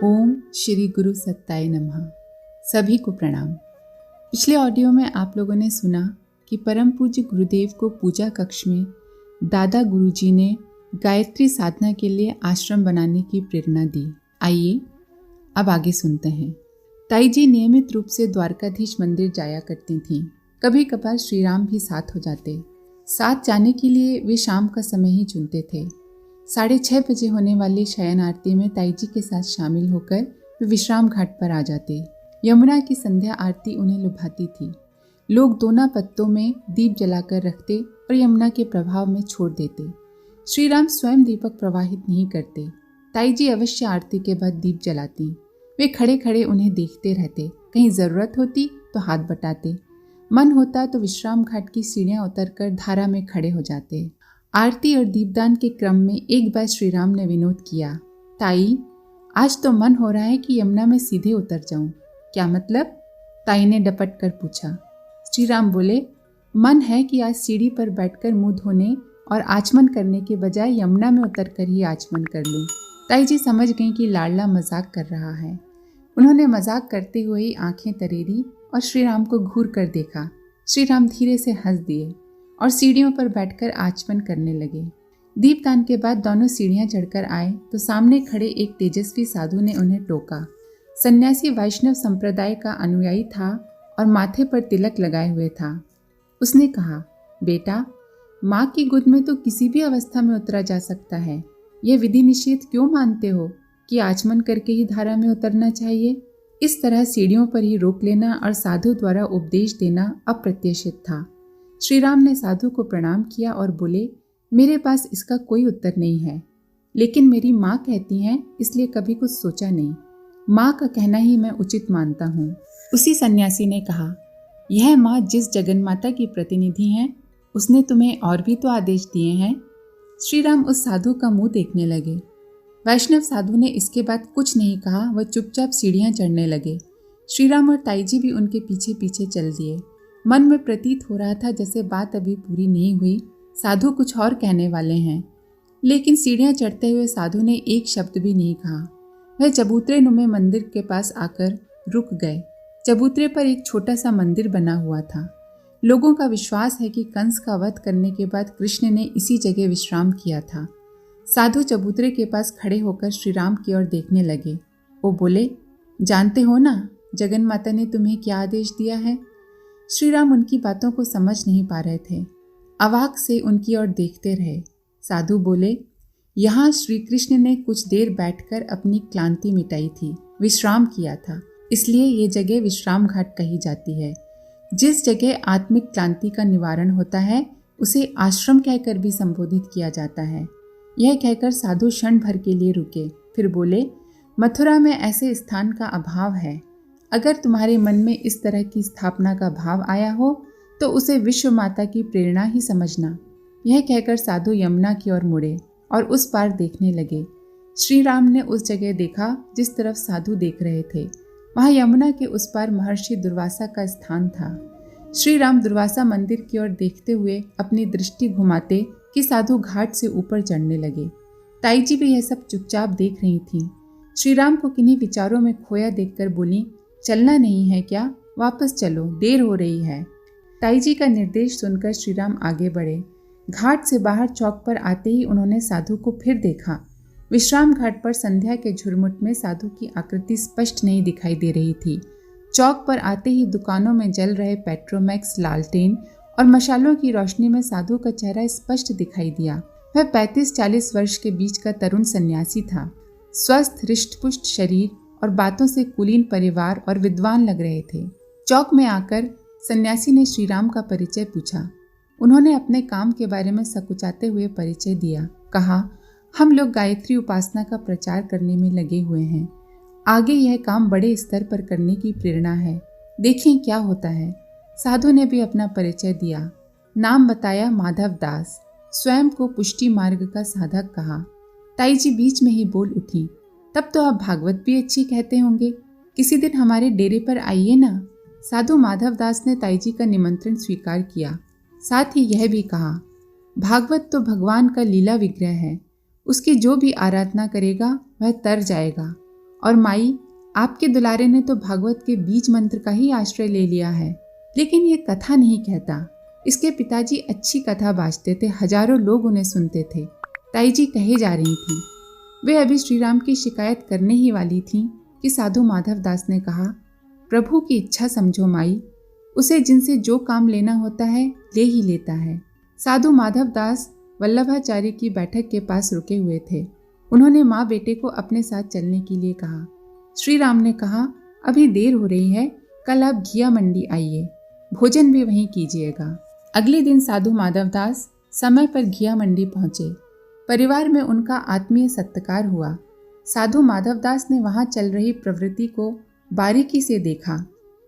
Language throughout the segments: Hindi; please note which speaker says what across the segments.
Speaker 1: ओम श्री गुरु सत्ताय नमः। सभी को प्रणाम। पिछले ऑडियो में आप लोगों ने सुना कि परम पूज्य गुरुदेव को पूजा कक्ष में दादा गुरुजी ने गायत्री साधना के लिए आश्रम बनाने की प्रेरणा दी। आइए अब आगे सुनते हैं। ताई जी नियमित रूप से द्वारकाधीश मंदिर जाया करती थीं। कभी कभार श्री राम भी साथ हो जाते। साथ जाने के लिए वे शाम का समय ही चुनते थे। 6:30 बजे होने वाली शयन आरती में ताई जी के साथ शामिल होकर वे विश्राम घाट पर आ जाते। यमुना की संध्या आरती उन्हें लुभाती थी। लोग दोना पत्तों में दीप जलाकर रखते और यमुना के प्रभाव में छोड़ देते। श्री राम स्वयं दीपक प्रवाहित नहीं करते। ताई जी अवश्य आरती के बाद दीप जलाती। वे खड़े खड़े उन्हें देखते रहते। कहीं ज़रूरत होती तो हाथ बटाते, मन होता तो विश्राम घाट की सीढ़ियाँ उतरकर धारा में खड़े हो जाते। आरती और दीपदान के क्रम में एक बार श्री राम ने विनोद किया, ताई आज तो मन हो रहा है कि यमुना में सीधे उतर जाऊं। क्या मतलब? ताई ने डपट कर पूछा। श्री राम बोले, मन है कि आज सीढ़ी पर बैठकर मुंह धोने और आचमन करने के बजाय यमुना में उतरकर ही आचमन कर लूं। ताई जी समझ गईं कि लाडला मजाक कर रहा है। उन्होंने मजाक करते हुए ही आंखें तरेरी और श्री राम को घूर कर देखा। श्री राम धीरे से हंस दिए और सीढ़ियों पर बैठकर आचमन करने लगे। दीपदान के बाद दोनों सीढ़ियां चढ़कर आए तो सामने खड़े एक तेजस्वी साधु ने उन्हें टोका। सन्यासी वैष्णव संप्रदाय का अनुयायी था और माथे पर तिलक लगाए हुए था। उसने कहा, बेटा, माँ की गोद में तो किसी भी अवस्था में उतरा जा सकता है। यह विधि निषेध क्यों मानते हो कि आचमन करके ही धारा में उतरना चाहिए? इस तरह सीढ़ियों पर ही रोक लेना और साधु द्वारा उपदेश देना अप्रत्याशित था। श्री राम ने साधु को प्रणाम किया और बोले, मेरे पास इसका कोई उत्तर नहीं है, लेकिन मेरी माँ कहती हैं इसलिए कभी कुछ सोचा नहीं। माँ का कहना ही मैं उचित मानता हूँ। उसी सन्यासी ने कहा, यह माँ जिस जगन्माता की प्रतिनिधि हैं, उसने तुम्हें और भी तो आदेश दिए हैं। श्री राम उस साधु का मुंह देखने लगे। वैष्णव साधु ने इसके बाद कुछ नहीं कहा। वह चुपचाप सीढ़ियाँ चढ़ने लगे। श्री राम और ताई जी भी उनके पीछे पीछे चल दिए। मन में प्रतीत हो रहा था जैसे बात अभी पूरी नहीं हुई, साधु कुछ और कहने वाले हैं। लेकिन सीढ़ियाँ चढ़ते हुए साधु ने एक शब्द भी नहीं कहा। वह चबूतरे नुमे मंदिर के पास आकर रुक गए। चबूतरे पर एक छोटा सा मंदिर बना हुआ था। लोगों का विश्वास है कि कंस का वध करने के बाद कृष्ण ने इसी जगह विश्राम किया था। साधु चबूतरे के पास खड़े होकर श्री राम की ओर देखने लगे। वो बोले, जानते हो ना जगन माता ने तुम्हें क्या आदेश दिया है? श्री राम उनकी बातों को समझ नहीं पा रहे थे। अवाक से उनकी ओर देखते रहे। साधु बोले, यहाँ श्री कृष्ण ने कुछ देर बैठकर अपनी क्लांति मिटाई थी, विश्राम किया था, इसलिए ये जगह विश्राम घाट कही जाती है। जिस जगह आत्मिक क्लांति का निवारण होता है उसे आश्रम कहकर भी संबोधित किया जाता है। यह कहकर साधु क्षण भर के लिए रुके, फिर बोले, मथुरा में ऐसे स्थान का अभाव है। अगर तुम्हारे मन में इस तरह की स्थापना का भाव आया हो तो उसे विश्व माता की प्रेरणा ही समझना। यह कहकर साधु यमुना की ओर मुड़े और उस पार देखने लगे। श्री राम ने उस जगह देखा जिस तरफ साधु देख रहे थे। वहाँ यमुना के उस पार महर्षि दुर्वासा का स्थान था। श्री राम दुर्वासा मंदिर की ओर देखते हुए अपनी दृष्टि घुमाते कि साधु घाट से ऊपर चढ़ने लगे। ताई जी भी यह सब चुपचाप देख रही थी। श्री राम को किन्हीं विचारों में खोया देखकर बोली, चलना नहीं है क्या? वापस चलो, देर हो रही है। ताई जी का निर्देश सुनकर श्री राम आगे बढ़े। घाट से बाहर चौक पर आते ही उन्होंने साधु को फिर देखा। विश्राम घाट पर संध्या के झुरमुट में साधु की आकृति स्पष्ट नहीं दिखाई दे रही थी। चौक पर आते ही दुकानों में जल रहे पेट्रोमैक्स लालटेन और मशालों की रोशनी में साधु का चेहरा स्पष्ट दिखाई दिया। वह 35-40 वर्ष के बीच का तरुण सन्यासी था। स्वस्थ हृष्टपुष्ट शरीर और बातों से कुलीन परिवार और विद्वान लग रहे थे। चौक में आकर सन्यासी ने श्री राम का परिचय पूछा। उन्होंने अपने काम के बारे में सकुचाते हुए परिचय दिया। कहा, हम लोग गायत्री उपासना का प्रचार करने में लगे हुए हैं। आगे यह काम बड़े स्तर पर करने की प्रेरणा है, देखें क्या होता है। साधु ने भी अपना परिचय दिया। नाम बताया, माधव दास। स्वयं को पुष्टि मार्ग का साधक कहा। ताई जी बीच में ही बोल उठी, तब तो आप भागवत भी अच्छी कहते होंगे, किसी दिन हमारे डेरे पर आइए ना। साधु माधव दास ने ताई जी का निमंत्रण स्वीकार किया। साथ ही यह भी कहा, भागवत तो भगवान का लीला विग्रह है, उसकी जो भी आराधना करेगा वह तर जाएगा और माई, आपके दुलारे ने तो भागवत के बीज मंत्र का ही आश्रय ले लिया है, लेकिन ये कथा नहीं कहता। इसके पिताजी अच्छी कथा बाजते थे, हजारों लोग उन्हें सुनते थे। ताई जी कहे जा रही थी। वे अभी श्रीराम की शिकायत करने ही वाली थीं कि साधु माधव दास ने कहा, प्रभु की इच्छा समझो माई, उसे जिनसे जो काम लेना होता है ले ही लेता है। साधु माधव दास वल्लभाचार्य की बैठक के पास रुके हुए थे। उन्होंने माँ बेटे को अपने साथ चलने के लिए कहा। श्री राम ने कहा, अभी देर हो रही है, कल आप घिया मंडी आइए, भोजन भी वहीं कीजिएगा। अगले दिन साधु माधव दास समय पर घिया मंडी पहुंचे। परिवार में उनका आत्मीय सत्कार हुआ। साधु माधव दास ने वहां चल रही प्रवृत्ति को बारीकी से देखा।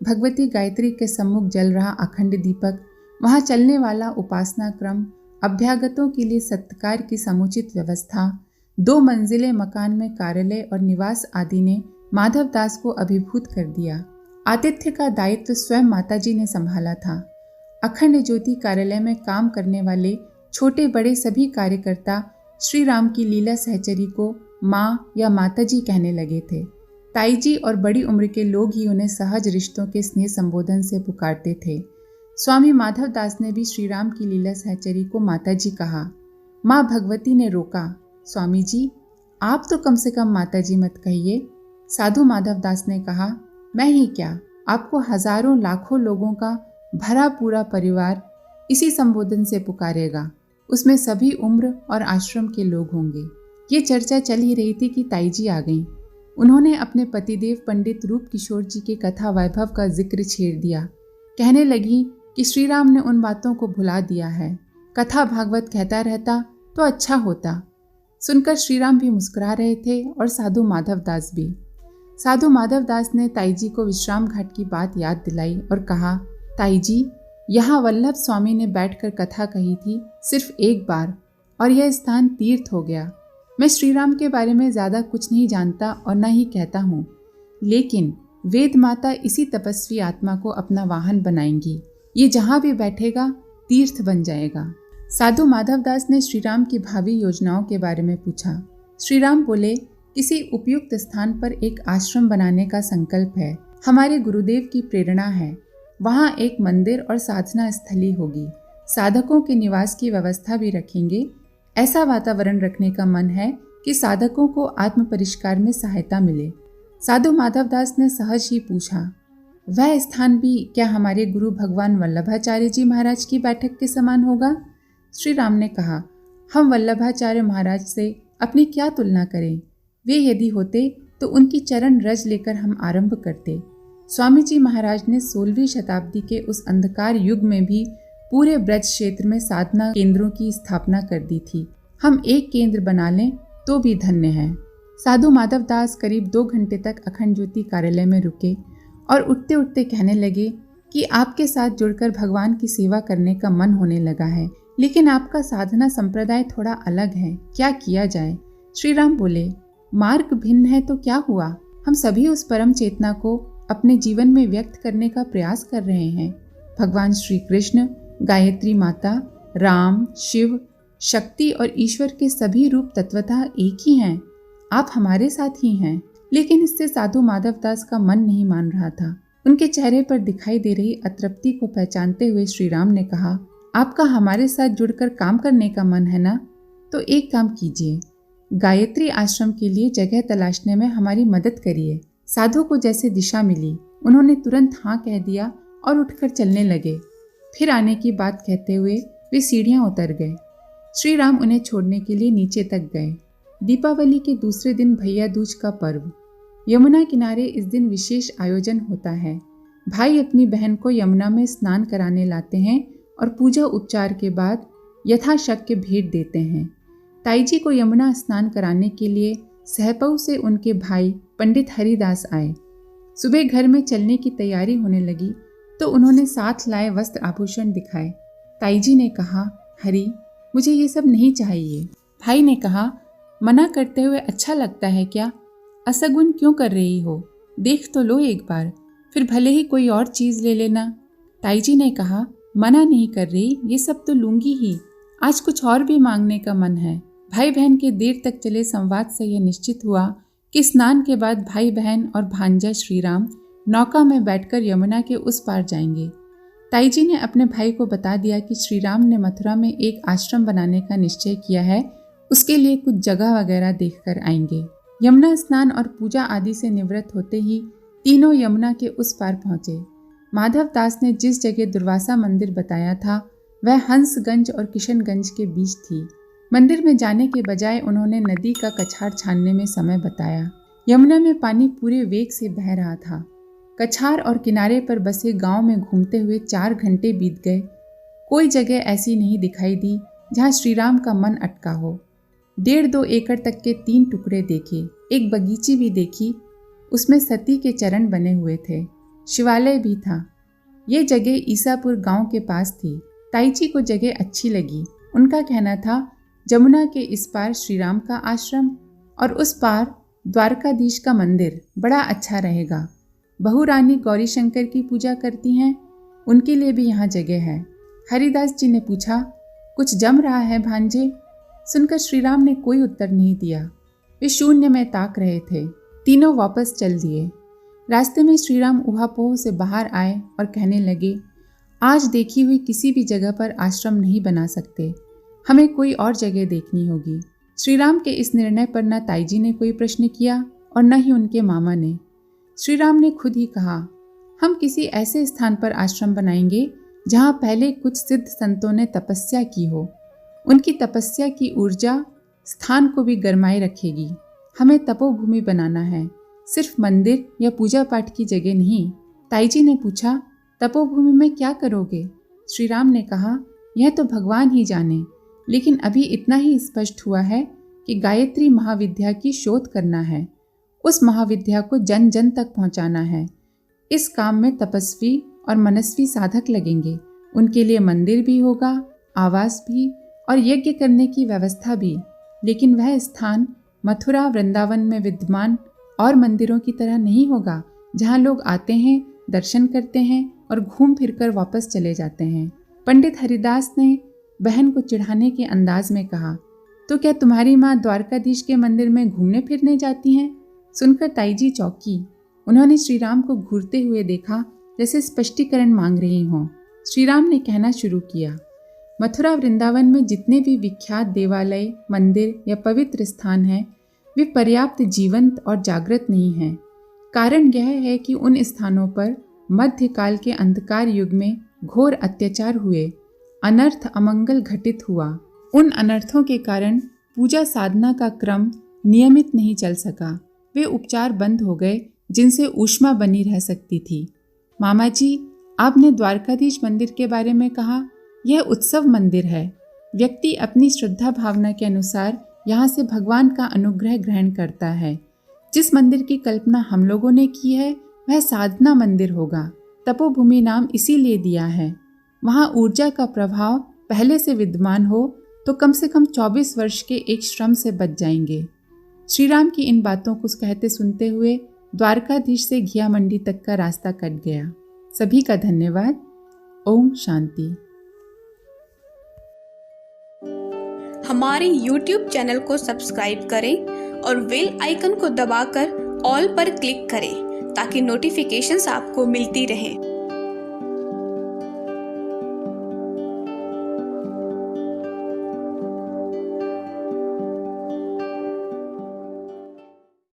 Speaker 1: भगवती गायत्री के सम्मुख जल रहा अखंड दीपक, वहां चलने वाला उपासना क्रम, अभ्यागतों के लिए सत्कार की समुचित व्यवस्था, 2 मंजिले मकान में कार्यालय और निवास आदि ने माधव दास को अभिभूत कर दिया। आतिथ्य का दायित्व स्वयं माताजी ने संभाला था। अखंड ज्योति कार्यालय में काम करने वाले छोटे बड़े सभी कार्यकर्ता श्री राम की लीला सहचरी को माँ या माताजी कहने लगे थे। ताई जी और बड़ी उम्र के लोग ही उन्हें सहज रिश्तों के स्नेह संबोधन से पुकारते थे। स्वामी माधव दास ने भी श्री राम की लीला सहचरी को माताजी कहा। माँ भगवती ने रोका, स्वामी जी आप तो कम से कम माताजी मत कहिए। साधु माधव दास ने कहा, मैं ही क्या, आपको हजारों लाखों लोगों का भरा पूरा परिवार इसी संबोधन से पुकारेगा, उसमें सभी उम्र और आश्रम के लोग होंगे। ये चर्चा चल ही रही थी कि ताई जी आ गईं। उन्होंने अपने पतिदेव पंडित रूप किशोर जी के कथा वैभव का जिक्र छेड़ दिया। कहने लगी कि श्री राम ने उन बातों को भुला दिया है, कथा भागवत कहता रहता तो अच्छा होता। सुनकर श्री राम भी मुस्कुरा रहे थे और साधु माधव दास भी। साधु माधव दास ने ताई जी को विश्राम घाट की बात याद दिलाई और कहा, ताई जी यहाँ वल्लभ स्वामी ने बैठकर कथा कही थी सिर्फ एक बार, और यह स्थान तीर्थ हो गया। मैं श्री राम के बारे में ज़्यादा कुछ नहीं जानता और न ही कहता हूँ, लेकिन वेद माता इसी तपस्वी आत्मा को अपना वाहन बनाएंगी। ये जहाँ भी बैठेगा तीर्थ बन जाएगा। साधु माधव दास ने श्री राम की भावी योजनाओं के बारे में पूछा। श्री राम बोले, किसी उपयुक्त स्थान पर एक आश्रम बनाने का संकल्प है। हमारे गुरुदेव की प्रेरणा है। वहाँ एक मंदिर और साधना स्थली होगी। साधकों के निवास की व्यवस्था भी रखेंगे। ऐसा वातावरण रखने का मन है कि साधकों को आत्म परिष्कार में सहायता मिले। साधु माधव दास ने सहज ही पूछा, वह स्थान भी क्या हमारे गुरु भगवान वल्लभाचार्य जी महाराज की बैठक के समान होगा? श्री राम ने कहा, हम वल्लभाचार्य महाराज से अपनी क्या तुलना करें। वे यदि होते तो उनकी चरण रज लेकर हम आरंभ करते। स्वामी जी महाराज ने 16वीं शताब्दी के उस अंधकार युग में भी पूरे ब्रज क्षेत्र में साधना केंद्रों की स्थापना कर दी थी। हम एक केंद्र बना लें तो भी धन्य है। साधु माधव दास करीब 2 घंटे तक अखंड ज्योति कार्यालय में रुके और उठते उठते कहने लगे कि आपके साथ जुड़कर भगवान की सेवा करने का मन होने लगा है, लेकिन आपका साधना संप्रदाय थोड़ा अलग है, क्या किया जाए? श्री राम बोले, मार्ग भिन्न है तो क्या हुआ, हम सभी उस परम चेतना को अपने जीवन में व्यक्त करने का प्रयास कर रहे हैं। भगवान श्री कृष्ण, गायत्री माता, राम, शिव, शक्ति और ईश्वर के सभी रूप तत्वतः एक ही हैं। आप हमारे साथ ही हैं। लेकिन इससे साधु माधव दास का मन नहीं मान रहा था। उनके चेहरे पर दिखाई दे रही अतृप्ति को पहचानते हुए श्री राम ने कहा, आपका हमारे साथ जुड़कर काम करने का मन है ना? तो एक काम कीजिए, गायत्री आश्रम के लिए जगह तलाशने में हमारी मदद करिए। साधु को जैसे दिशा मिली, उन्होंने तुरंत हाँ कह दिया और उठकर चलने लगे। फिर आने की बात कहते हुए वे सीढ़ियां उतर गए। श्री राम उन्हें छोड़ने के लिए नीचे तक गए। दीपावली के दूसरे दिन भैया दूज का पर्व। यमुना किनारे इस दिन विशेष आयोजन होता है। भाई अपनी बहन को यमुना में स्नान कराने लाते हैं और पूजा उपचार के बाद यथाशक्य भेंट देते हैं। ताई जी को यमुना स्नान कराने के लिए सहपऊ से उनके भाई पंडित हरिदास आए। सुबह घर में चलने की तैयारी होने लगी तो उन्होंने साथ लाए वस्त्र आभूषण दिखाए। ताई जी ने कहा, हरि, मुझे ये सब नहीं चाहिए। भाई ने कहा, मना करते हुए अच्छा लगता है क्या? असगुन क्यों कर रही हो? देख तो लो एक बार, फिर भले ही कोई और चीज़ ले लेना। ताई जी ने कहा, मना नहीं कर रही, ये सब तो लूंगी ही। आज कुछ और भी मांगने का मन है। भाई बहन के देर तक चले संवाद से यह निश्चित हुआ कि स्नान के बाद भाई बहन और भांजा श्री राम नौका में बैठकर यमुना के उस पार जाएंगे। ताई जी ने अपने भाई को बता दिया कि श्री राम ने मथुरा में एक आश्रम बनाने का निश्चय किया है, उसके लिए कुछ जगह वगैरह देखकर आएंगे। यमुना स्नान और पूजा आदि से निवृत्त होते ही तीनों यमुना के उस पार पहुंचे। माधव दास ने जिस जगह दुर्वासा मंदिर बताया था वह हंसगंज और किशनगंज के बीच थी। मंदिर में जाने के बजाय उन्होंने नदी का कछार छानने में समय बताया। यमुना में पानी पूरे वेग से बह रहा था। कछार और किनारे पर बसे गांव में घूमते हुए 4 घंटे बीत गए। कोई जगह ऐसी नहीं दिखाई दी जहां श्रीराम का मन अटका हो। 1.5-2 एकड़ तक के 3 टुकड़े देखे, एक बगीची भी देखी, उसमें सती के चरण बने हुए थे, शिवालय भी था। ये जगह ईसापुर गांव के पास थी। ताई जी को जगह अच्छी लगी। उनका कहना था जमुना के इस पार श्रीराम का आश्रम और उस पार द्वारकाधीश का मंदिर बड़ा अच्छा रहेगा। बहू रानी गौरी शंकर की पूजा करती हैं, उनके लिए भी यहाँ जगह है। हरिदास जी ने पूछा, कुछ जम रहा है भांजे? सुनकर श्रीराम ने कोई उत्तर नहीं दिया। वे शून्य में ताक रहे थे। तीनों वापस चल दिए। रास्ते में श्रीराम ऊहापोह से बाहर आए और कहने लगे, आज देखी हुई किसी भी जगह पर आश्रम नहीं बना सकते, हमें कोई और जगह देखनी होगी। श्रीराम के इस निर्णय पर न ताई जी ने कोई प्रश्न किया और न ही उनके मामा ने। श्रीराम ने खुद ही कहा, हम किसी ऐसे स्थान पर आश्रम बनाएंगे जहाँ पहले कुछ सिद्ध संतों ने तपस्या की हो। उनकी तपस्या की ऊर्जा स्थान को भी गरमाए रखेगी। हमें तपोभूमि बनाना है, सिर्फ मंदिर या पूजा पाठ की जगह नहीं। ताई जी ने पूछा, तपोभूमि में क्या करोगे? श्रीराम ने कहा, यह तो भगवान ही जाने, लेकिन अभी इतना ही स्पष्ट हुआ है कि गायत्री महाविद्या की शोध करना है। उस महाविद्या को जन जन तक पहुंचाना है। इस काम में तपस्वी और मनस्वी साधक लगेंगे। उनके लिए मंदिर भी होगा, आवास भी और यज्ञ करने की व्यवस्था भी। लेकिन वह स्थान मथुरा वृंदावन में विद्यमान और मंदिरों की तरह नहीं होगा, जहाँ लोग आते हैं, दर्शन करते हैं और घूम फिरकर वापस चले जाते हैं। पंडित हरिदास ने बहन को चिढ़ाने के अंदाज में कहा, तो क्या तुम्हारी माँ द्वारकाधीश के मंदिर में घूमने फिरने जाती हैं? सुनकर ताई जी चौंकी। उन्होंने श्रीराम को घूरते हुए देखा, जैसे स्पष्टीकरण मांग रही हों। श्रीराम ने कहना शुरू किया, मथुरा वृंदावन में जितने भी विख्यात देवालय, मंदिर या पवित्र स्थान हैं, वे पर्याप्त जीवंत और जागृत नहीं हैं। कारण यह है कि उन स्थानों पर मध्यकाल के अंधकार युग में घोर अत्याचार हुए, अनर्थ अमंगल घटित हुआ। उन अनर्थों के कारण पूजा साधना का क्रम नियमित नहीं चल सका। वे उपचार बंद हो गए जिनसे ऊष्मा बनी रह सकती थी। मामा जी, आपने द्वारकाधीश मंदिर के बारे में कहा, यह उत्सव मंदिर है। व्यक्ति अपनी श्रद्धा भावना के अनुसार यहाँ से भगवान का अनुग्रह ग्रहण करता है। जिस मंदिर की कल्पना हम लोगों ने की है वह साधना मंदिर होगा। तपोभूमि नाम इसीलिए दिया है। वहाँ ऊर्जा का प्रभाव पहले से विद्यमान हो तो कम से कम 24 वर्ष के एक श्रम से बच जाएंगे। श्रीराम की इन बातों को कहते सुनते हुए द्वारकाधीश से घिया मंडी तक का रास्ता कट गया। सभी का धन्यवाद। ओम शांति।
Speaker 2: हमारे YouTube चैनल को सब्सक्राइब करें और बेल आइकन को दबाकर ऑल पर क्लिक करें ताकि नोटिफिकेशंस आपको मिलती रहें।